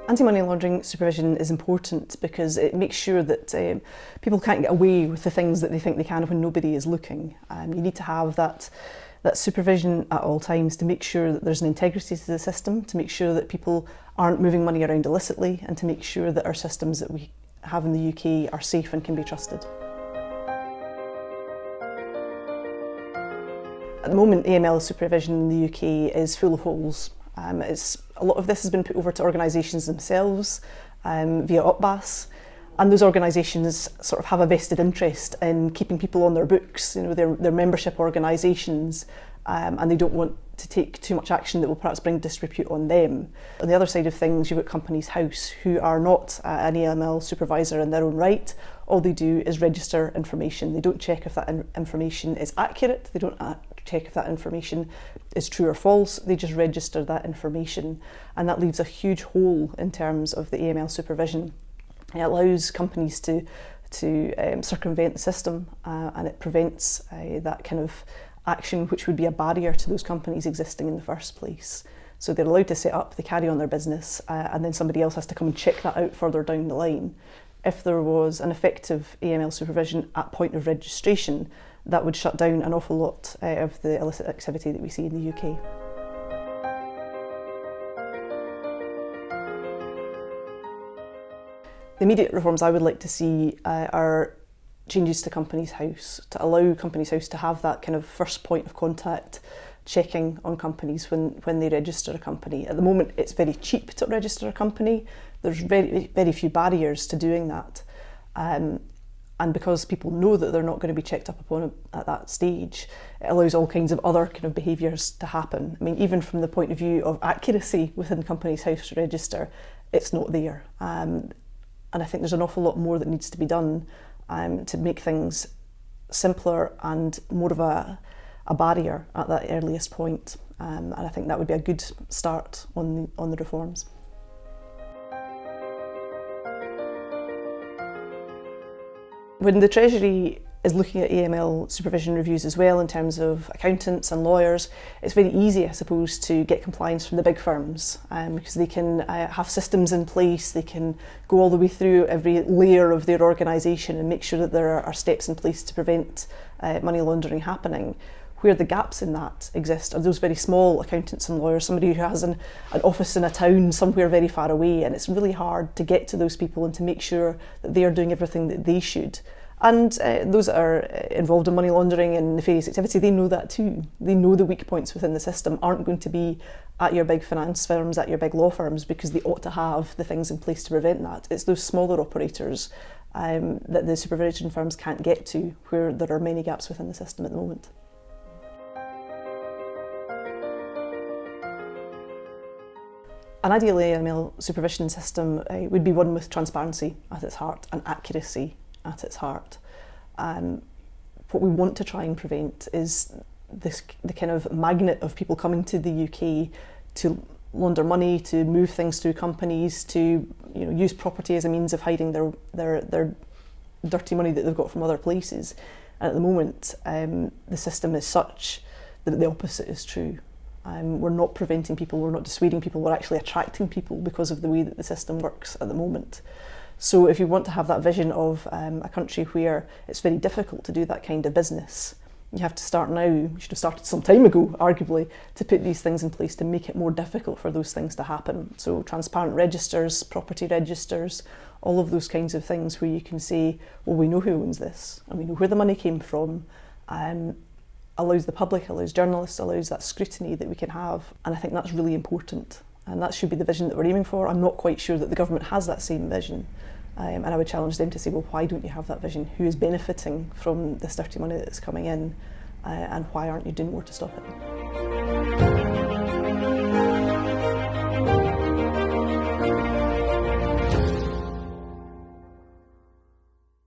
Anti-money laundering supervision is important because it makes sure that people can't get away with the things that they think they can when nobody is looking. You need to have that supervision at all times to make sure that there's an integrity to the system, to make sure that people aren't moving money around illicitly, and to make sure that our systems that we have in the UK are safe and can be trusted. At the moment, AML supervision in the UK is full of holes. A lot of this has been put over to organisations themselves via UPBAS, and those organisations sort of have a vested interest in keeping people on their books. You know, they're membership organisations, and they don't want to take too much action that will perhaps bring disrepute on them. On the other side of things, you've got Companies House, who are not an AML supervisor in their own right. All they do is register information. They don't check if that information is accurate. They don't check if that information is true or false. They just register that information, and that leaves a huge hole in terms of the AML supervision. It allows companies to circumvent the system, and it prevents that kind of action which would be a barrier to those companies existing in the first place. So they're allowed to set up, they carry on their business, and then somebody else has to come and check that out further down the line. If there was an effective AML supervision at point of registration, that would shut down an awful lot of the illicit activity that we see in the UK. The immediate reforms I would like to see are changes to Companies House, to allow Companies House to have that kind of first point of contact checking on companies when they register a company. At the moment, it's very cheap to register a company. There's very, very few barriers to doing that. And because people know that they're not going to be checked up upon at that stage, it allows all kinds of other kind of behaviours to happen. I mean, even from the point of view of accuracy within Companies House register, it's not there. And I think there's an awful lot more that needs to be done to make things simpler and more of a barrier at that earliest point. And I think that would be a good start on the reforms. When the Treasury is looking at AML supervision reviews as well in terms of accountants and lawyers, it's very easy, I suppose, to get compliance from the big firms because they can have systems in place, they can go all the way through every layer of their organisation and make sure that there are steps in place to prevent money laundering happening. Where the gaps in that exist are those very small accountants and lawyers, somebody who has an office in a town somewhere very far away, and it's really hard to get to those people and to make sure that they are doing everything that they should. And those that are involved in money laundering and nefarious activity, they know that too. They know the weak points within the system aren't going to be at your big finance firms, at your big law firms, because they ought to have the things in place to prevent that. It's those smaller operators that the supervision firms can't get to, where there are many gaps within the system at the moment. An ideal AML supervision system would be one with transparency at its heart and accuracy at its heart. What we want to try and prevent is the kind of magnet of people coming to the UK to launder money, to move things through companies, to use property as a means of hiding their dirty money that they've got from other places. And at the moment, the system is such that the opposite is true. We're not preventing people, we're not dissuading people, we're actually attracting people because of the way that the system works at the moment. So if you want to have that vision of a country where it's very difficult to do that kind of business, you have to start now. You should have started some time ago, arguably, to put these things in place to make it more difficult for those things to happen. So transparent registers, property registers, all of those kinds of things where you can say, well, we know who owns this and we know where the money came from. Allows the public, allows journalists, allows that scrutiny that we can have, and I think that's really important, and that should be the vision that we're aiming for. I'm not quite sure that the government has that same vision, and I would challenge them to say, well, why don't you have that vision? Who is benefiting from this dirty money that's coming in, and why aren't you doing more to stop it?